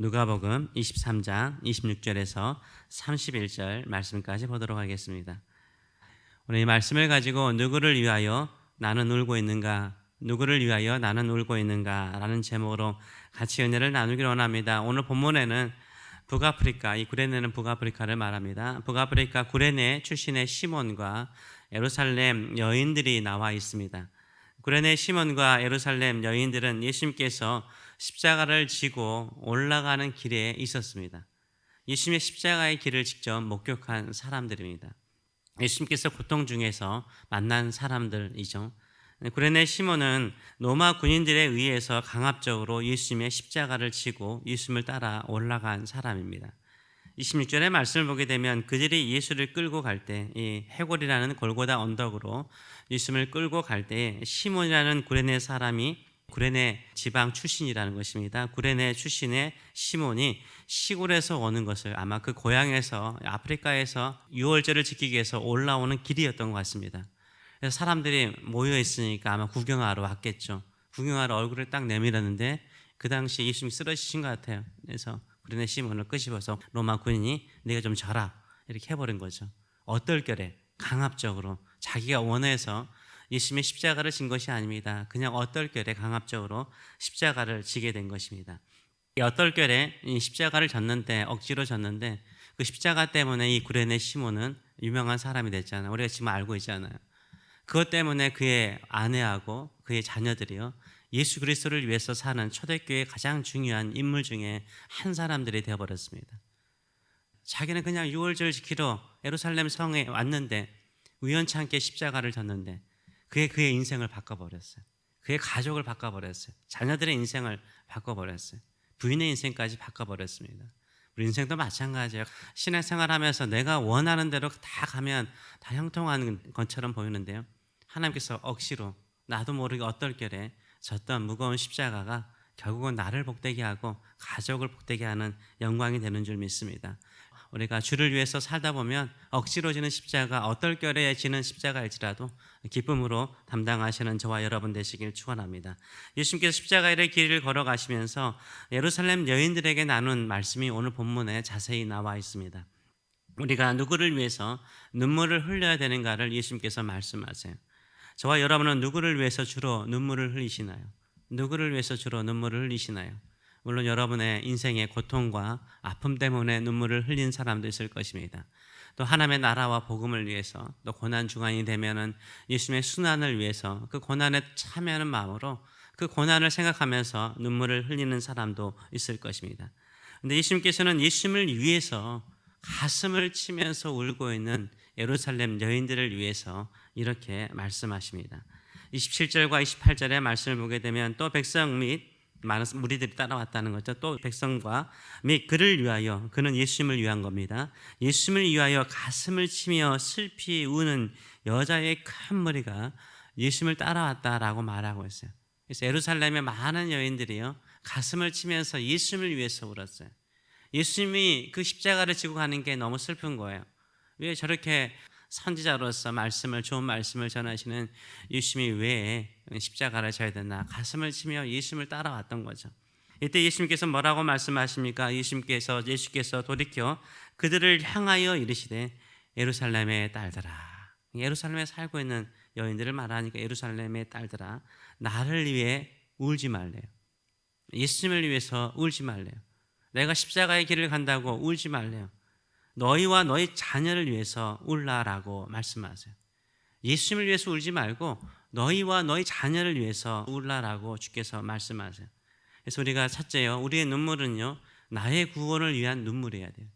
누가복음 23장 26절에서 31절 말씀까지 보도록 하겠습니다. 오늘 이 말씀을 가지고 누구를 위하여 나는 울고 있는가, 누구를 위하여 나는 울고 있는가 라는 제목으로 같이 은혜를 나누기를 원합니다. 오늘 본문에는 북아프리카, 이 구레네는 북아프리카를 말합니다. 북아프리카 구레네 출신의 시몬과 예루살렘 여인들이 나와 있습니다. 구레네 시몬과 예루살렘 여인들은 예수님께서 십자가를 지고 올라가는 길에 있었습니다. 예수님의 십자가의 길을 직접 목격한 사람들입니다. 예수님께서 고통 중에서 만난 사람들이죠. 구레네 시몬은 로마 군인들에 의해서 강압적으로 예수님의 십자가를 지고 예수님을 따라 올라간 사람입니다. 26절의 말씀을 보게 되면 그들이 예수를 끌고 갈 때, 이 해골이라는 골고다 언덕으로 예수님을 끌고 갈 때 시몬이라는 구레네 사람이 구레네 지방 출신이라는 것입니다. 구레네 출신의 시몬이 시골에서 오는 것을, 아마 그 고향에서 아프리카에서 유월절을 지키기 위해서 올라오는 길이었던 것 같습니다. 그래서 사람들이 모여 있으니까 아마 구경하러 왔겠죠. 구경하러 얼굴을 딱 내밀었는데 그 당시에 예수님이 쓰러지신 것 같아요. 그래서 구레네 시몬을 끄집어서 로마 군인이 네가 좀 져라 이렇게 해버린 거죠. 어떨결에 강압적으로 자기가 원해서 예수님의 십자가를 진 것이 아닙니다. 그냥 어떨결에 강압적으로 십자가를 지게 된 것입니다. 이 어떨결에 이 십자가를 졌는데, 억지로 졌는데 그 십자가 때문에 이 구레네 시몬은 유명한 사람이 됐잖아요. 우리가 지금 알고 있잖아요. 그것 때문에 그의 아내하고 그의 자녀들이요, 예수 그리스도를 위해서 사는 초대교회의 가장 중요한 인물 중에 한 사람들이 되어버렸습니다. 자기는 그냥 유월절 지키러 예루살렘 성에 왔는데 우연찮게 십자가를 졌는데 그의 인생을 바꿔버렸어요. 그의 가족을 바꿔버렸어요. 자녀들의 인생을 바꿔버렸어요. 부인의 인생까지 바꿔버렸습니다. 우리 인생도 마찬가지예요. 신앙생활하면서 내가 원하는 대로 다 가면 다 형통하는 것처럼 보이는데요, 하나님께서 억지로 나도 모르게 어떨결에 졌던 무거운 십자가가 결국은 나를 복되게 하고 가족을 복되게 하는 영광이 되는 줄 믿습니다. 우리가 주를 위해서 살다 보면 억지로 지는 십자가, 어떨결에 지는 십자가일지라도 기쁨으로 담당하시는 저와 여러분 되시길 축원합니다. 예수님께서 십자가의 길을 걸어가시면서 예루살렘 여인들에게 나눈 말씀이 오늘 본문에 자세히 나와 있습니다. 우리가 누구를 위해서 눈물을 흘려야 되는가를 예수님께서 말씀하세요. 저와 여러분은 누구를 위해서 주로 눈물을 흘리시나요? 누구를 위해서 주로 눈물을 흘리시나요? 물론 여러분의 인생의 고통과 아픔 때문에 눈물을 흘린 사람도 있을 것입니다. 또 하나님의 나라와 복음을 위해서, 또 고난 중간이 되면은 예수님의 순환을 위해서 그 고난에 참여하는 마음으로 그 고난을 생각하면서 눈물을 흘리는 사람도 있을 것입니다. 그런데 예수님께서는 예수님을 위해서 가슴을 치면서 울고 있는 예루살렘 여인들을 위해서 이렇게 말씀하십니다. 27절과 28절의 말씀을 보게 되면 또 백성 및 많은 무리들이 따라왔다는 거죠. 또 백성과 및 그를 위하여, 그는 예수님을 위한 겁니다. 예수님을 위하여 가슴을 치며 슬피 우는 여자의 큰 무리가 예수님을 따라왔다라고 말하고 있어요. 그래서 예루살렘의 많은 여인들이요, 가슴을 치면서 예수님을 위해서 울었어요. 예수님이 그 십자가를 지고 가는 게 너무 슬픈 거예요. 왜 저렇게 선지자로서 좋은 말씀을 전하시는 예수님이 왜 십자가를 져야 되나, 가슴을 치며 예수님을 따라왔던 거죠. 이때 예수님께서 뭐라고 말씀하십니까? 예수께서 돌이켜 그들을 향하여 이르시되 예루살렘의 딸들아, 예루살렘에 살고 있는 여인들을 말하니까 예루살렘의 딸들아, 나를 위해 울지 말래요. 예수님을 위해서 울지 말래요. 내가 십자가의 길을 간다고 울지 말래요. 너희와 너희 자녀를 위해서 울라라고 말씀하세요. 예수님을 위해서 울지 말고 너희와 너희 자녀를 위해서 울라라고 주께서 말씀하세요. 그래서 우리가 첫째요, 우리의 눈물은요, 나의 구원을 위한 눈물이어야 돼요.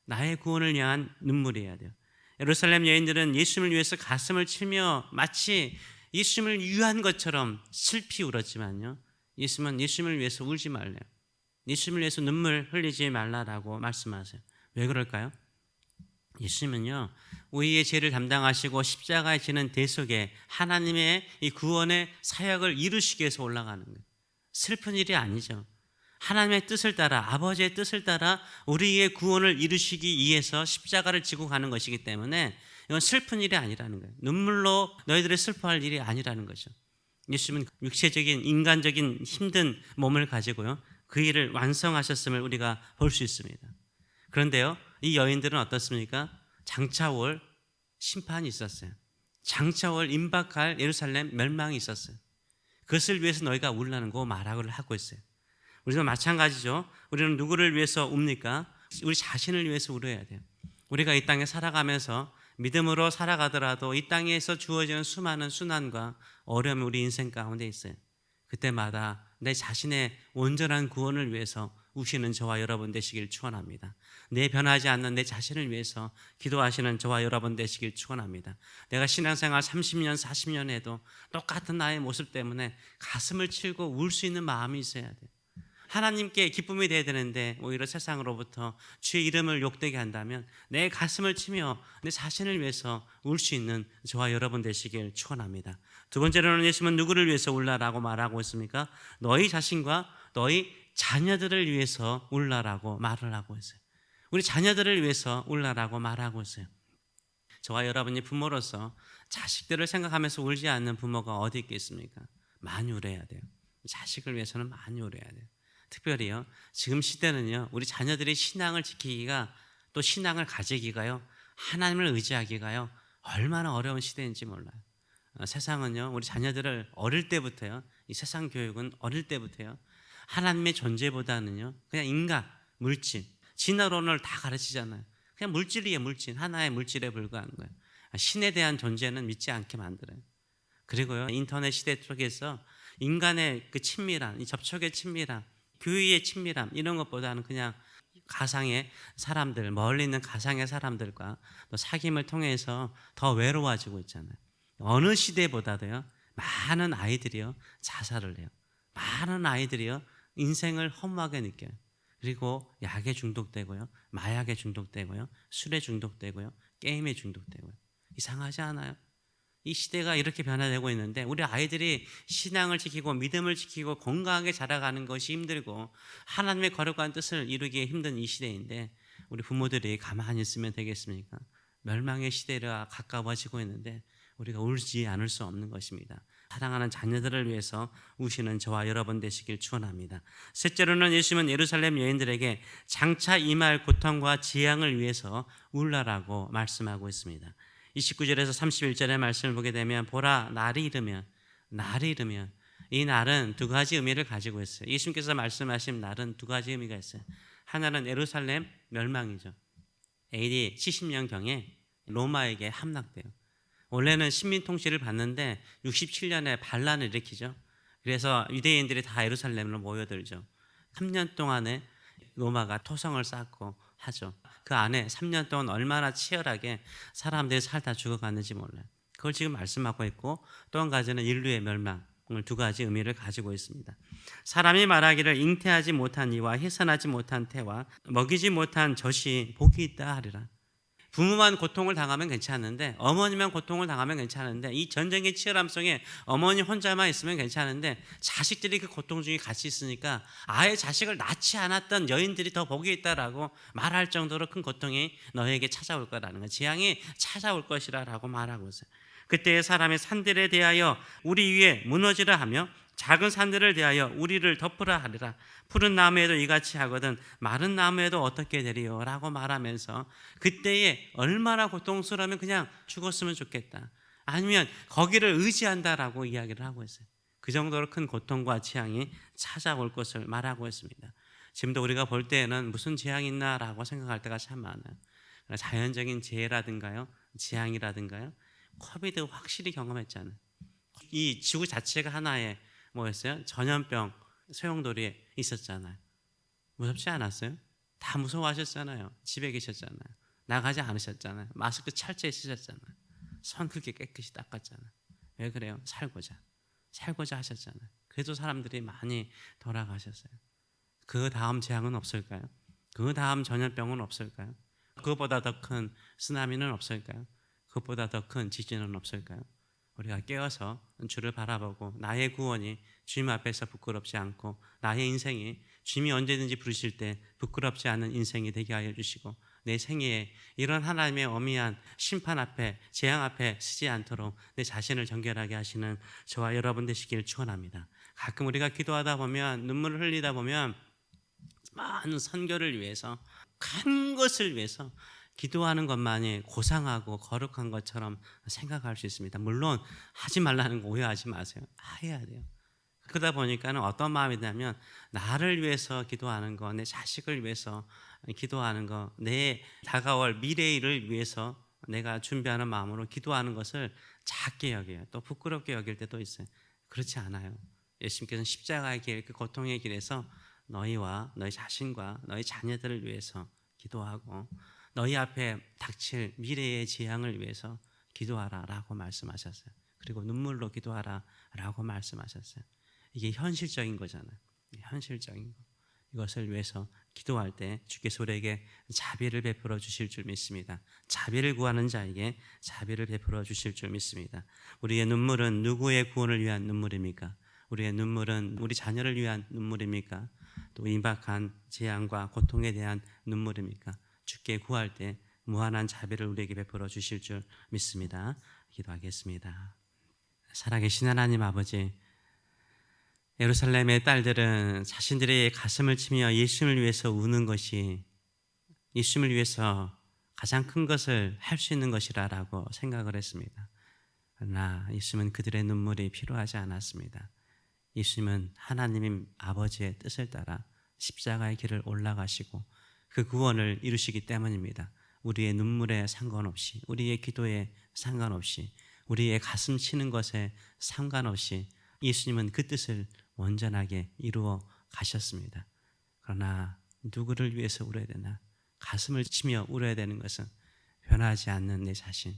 나의 구원을 위한 눈물이어야 돼요. 예루살렘 여인들은 예수님을 위해서 가슴을 치며 마치 예수님을 위한 것처럼 슬피 울었지만요, 예수님은 예수님을 위해서 울지 말래요. 예수님을 위해서 눈물 흘리지 말라라고 말씀하세요. 왜 그럴까요? 예수님은요, 우리의 죄를 담당하시고 십자가에 지는 대속에 하나님의 이 구원의 사역을 이루시기 위해서 올라가는 거예요. 슬픈 일이 아니죠. 하나님의 뜻을 따라, 아버지의 뜻을 따라 우리의 구원을 이루시기 위해서 십자가를 지고 가는 것이기 때문에 이건 슬픈 일이 아니라는 거예요. 눈물로 너희들이 슬퍼할 일이 아니라는 거죠. 예수님은 육체적인 인간적인 힘든 몸을 가지고요, 그 일을 완성하셨음을 우리가 볼 수 있습니다. 그런데요, 이 여인들은 어떻습니까? 장차올 심판이 있었어요. 장차올 임박할 예루살렘 멸망이 있었어요. 그것을 위해서 너희가 울라는 말하고를 하고 있어요. 우리도 마찬가지죠. 우리는 누구를 위해서 웁니까? 우리 자신을 위해서 울어야 돼요. 우리가 이 땅에 살아가면서 믿음으로 살아가더라도 이 땅에서 주어지는 수많은 순환과 어려움이 우리 인생 가운데 있어요. 그때마다 내 자신의 온전한 구원을 위해서 우시는 저와 여러분 되시길 축원합니다. 내 변하지 않는 내 자신을 위해서 기도하시는 저와 여러분 되시길 축원합니다. 내가 신앙생활 30년, 40년 해도 똑같은 나의 모습 때문에 가슴을 치고 울 수 있는 마음이 있어야 돼요. 하나님께 기쁨이 돼야 되는데 오히려 세상으로부터 주의 이름을 욕되게 한다면 내 가슴을 치며 내 자신을 위해서 울 수 있는 저와 여러분 되시길 축원합니다. 두 번째로는 예수님은 누구를 위해서 울라라고 말하고 있습니까? 너희 자신과 너희 자녀들을 위해서 울라라고 말을 하고 있어요. 우리 자녀들을 위해서 울라라고 말하고 있어요. 저와 여러분이 부모로서 자식들을 생각하면서 울지 않는 부모가 어디 있겠습니까? 많이 울어야 돼요. 자식을 위해서는 많이 울어야 돼요. 특별히요, 지금 시대는요, 우리 자녀들이 신앙을 지키기가, 또 신앙을 가지기가요, 하나님을 의지하기가요, 얼마나 어려운 시대인지 몰라요. 세상은요, 우리 자녀들을 어릴 때부터요, 이 세상 교육은 어릴 때부터요, 하나님의 존재보다는요, 그냥 인간, 물질, 진화론을 다 가르치잖아요. 그냥 물질이에요, 물질. 하나의 물질에 불과한 거예요. 신에 대한 존재는 믿지 않게 만들어요. 그리고요, 인터넷 시대 속에서 인간의 그 친밀함, 이 접촉의 친밀함, 교회의 친밀함, 이런 것보다는 그냥 가상의 사람들, 멀리 있는 가상의 사람들과 또 사귐을 통해서 더 외로워지고 있잖아요. 어느 시대보다도요, 많은 아이들이요, 자살을 해요. 많은 아이들이요, 인생을 허무하게 느껴요. 그리고 약에 중독되고요, 마약에 중독되고요, 술에 중독되고요, 게임에 중독되고요. 이상하지 않아요? 이 시대가 이렇게 변화되고 있는데 우리 아이들이 신앙을 지키고 믿음을 지키고 건강하게 자라가는 것이 힘들고 하나님의 거룩한 뜻을 이루기 힘든 이 시대인데 우리 부모들이 가만히 있으면 되겠습니까? 멸망의 시대가 가까워지고 있는데 우리가 울지 않을 수 없는 것입니다. 사랑하는 자녀들을 위해서 우시는 저와 여러분 되시길 축원합니다. 셋째로는 예수님은 예루살렘 여인들에게 장차 임할 고통과 재앙을 위해서 울라라고 말씀하고 있습니다. 29절에서 31절의 말씀을 보게 되면 보라, 날이 이르면 이 날은 두 가지 의미를 가지고 있어요. 예수님께서 말씀하신 날은 두 가지 의미가 있어요. 하나는 예루살렘 멸망이죠. AD 70년경에 로마에게 함락돼요. 원래는 식민 통치를 받는데 67년에 반란을 일으키죠. 그래서 유대인들이 다 예루살렘으로 모여들죠. 3년 동안에 로마가 토성을 쌓고 하죠. 그 안에 3년 동안 얼마나 치열하게 사람들이 살다 죽어갔는지 몰라요. 그걸 지금 말씀하고 있고 또 한 가지는 인류의 멸망, 오늘 두 가지 의미를 가지고 있습니다. 사람이 말하기를 잉태하지 못한 이와 해산하지 못한 태와 먹이지 못한 젖이 복이 있다 하리라. 부모만 고통을 당하면 괜찮은데 어머니만 고통을 당하면 괜찮은데 이 전쟁의 치열함 속에 어머니 혼자만 있으면 괜찮은데 자식들이 그 고통 중에 같이 있으니까 아예 자식을 낳지 않았던 여인들이 더 복이 있다라고 말할 정도로 큰 고통이 너에게 찾아올 거라는 거예요. 재앙이 찾아올 것이라고 말하고 있어요. 그때의 사람의 산들에 대하여 우리 위에 무너지라 하며 작은 산들을 대하여 우리를 덮으라 하리라. 푸른 나무에도 이같이 하거든 마른 나무에도 어떻게 되리요? 라고 말하면서 그때에 얼마나 고통스러우면 그냥 죽었으면 좋겠다. 아니면 거기를 의지한다라고 이야기를 하고 있어요. 그 정도로 큰 고통과 재앙이 찾아올 것을 말하고 있습니다. 지금도 우리가 볼 때에는 무슨 재앙이 있나라고 생각할 때가 참 많아요. 자연적인 재해라든가요, 재앙이라든가요. 코비드 확실히 경험했잖아요. 이 지구 자체가 하나의 뭐였어요? 전염병 소용돌이에 있었잖아요. 무섭지 않았어요? 다 무서워하셨잖아요. 집에 계셨잖아요. 나가지 않으셨잖아요. 마스크 철저히 쓰셨잖아요. 손 그렇게 깨끗이 닦았잖아요. 왜 그래요? 살고자 하셨잖아요. 그래도 사람들이 많이 돌아가셨어요. 그 다음 재앙은 없을까요? 그 다음 전염병은 없을까요? 그것보다 더 큰 쓰나미는 없을까요? 그것보다 더 큰 지진은 없을까요? 우리가 깨어서 주를 바라보고 나의 구원이 주님 앞에서 부끄럽지 않고 나의 인생이 주님이 언제든지 부르실 때 부끄럽지 않은 인생이 되게 하여 주시고 내 생애에 이런 하나님의 어미한 심판 앞에 재앙 앞에 서지 않도록 내 자신을 정결하게 하시는 저와 여러분 되시기를 축원합니다. 가끔 우리가 기도하다 보면 눈물을 흘리다 보면 많은 선교를 위해서, 큰 것을 위해서 기도하는 것만이 고상하고 거룩한 것처럼 생각할 수 있습니다. 물론 하지 말라는 거 오해하지 마세요. 해야 돼요. 그러다 보니까는 어떤 마음이 드냐면, 나를 위해서 기도하는 거, 내 자식을 위해서 기도하는 거, 내 다가올 미래를 위해서 내가 준비하는 마음으로 기도하는 것을 작게 여겨요. 또 부끄럽게 여길 때도 있어요. 그렇지 않아요. 예수님께서는 십자가의 길, 그 고통의 길에서 너희와 너희 자신과 너희 자녀들을 위해서 기도하고, 너희 앞에 닥칠 미래의 재앙을 위해서 기도하라 라고 말씀하셨어요. 그리고 눈물로 기도하라 라고 말씀하셨어요. 이게 현실적인 거잖아요. 현실적인 거. 이것을 위해서 기도할 때 주께서 우리에게 자비를 베풀어 주실 줄 믿습니다. 자비를 구하는 자에게 자비를 베풀어 주실 줄 믿습니다. 우리의 눈물은 누구의 구원을 위한 눈물입니까? 우리의 눈물은 우리 자녀를 위한 눈물입니까? 또 임박한 재앙과 고통에 대한 눈물입니까? 주께 구할 때 무한한 자비를 우리에게 베풀어 주실 줄 믿습니다. 기도하겠습니다. 살아계신 하나님 아버지, 예루살렘의 딸들은 자신들의 가슴을 치며 예수님을 위해서 우는 것이 예수님을 위해서 가장 큰 것을 할 수 있는 것이라고 생각을 했습니다. 그러나 예수님은 그들의 눈물이 필요하지 않았습니다. 예수님은 하나님 아버지의 뜻을 따라 십자가의 길을 올라가시고 그 구원을 이루시기 때문입니다. 우리의 눈물에 상관없이, 우리의 기도에 상관없이, 우리의 가슴 치는 것에 상관없이 예수님은 그 뜻을 온전하게 이루어 가셨습니다. 그러나 누구를 위해서 울어야 되나? 가슴을 치며 울어야 되는 것은 변하지 않는 내 자신,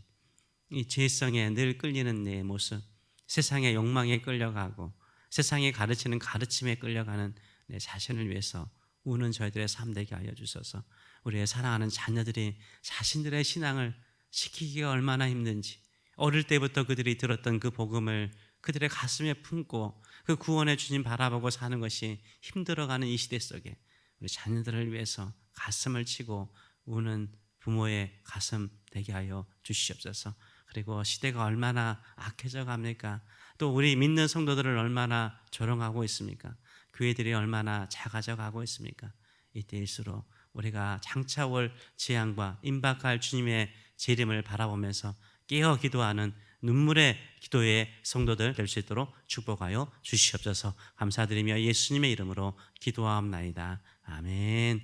이 죄성에 늘 끌리는 내 모습, 세상의 욕망에 끌려가고 세상이 가르치는 가르침에 끌려가는 내 자신을 위해서 우는 저희들의 삶 되게 하여 주셔서, 우리의 사랑하는 자녀들이 자신들의 신앙을 지키기가 얼마나 힘든지, 어릴 때부터 그들이 들었던 그 복음을 그들의 가슴에 품고 그 구원의 주님 바라보고 사는 것이 힘들어가는 이 시대 속에 우리 자녀들을 위해서 가슴을 치고 우는 부모의 가슴 되게 하여 주시옵소서. 그리고 시대가 얼마나 악해져 갑니까? 또 우리 믿는 성도들을 얼마나 조롱하고 있습니까? 교회들이 얼마나 작아져 가고 있습니까? 이때일수록 우리가 장차 올 재앙과 임박할 주님의 재림을 바라보면서 깨어 기도하는 눈물의 기도의 성도들 될 수 있도록 축복하여 주시옵소서. 감사드리며 예수님의 이름으로 기도하옵나이다. 아멘.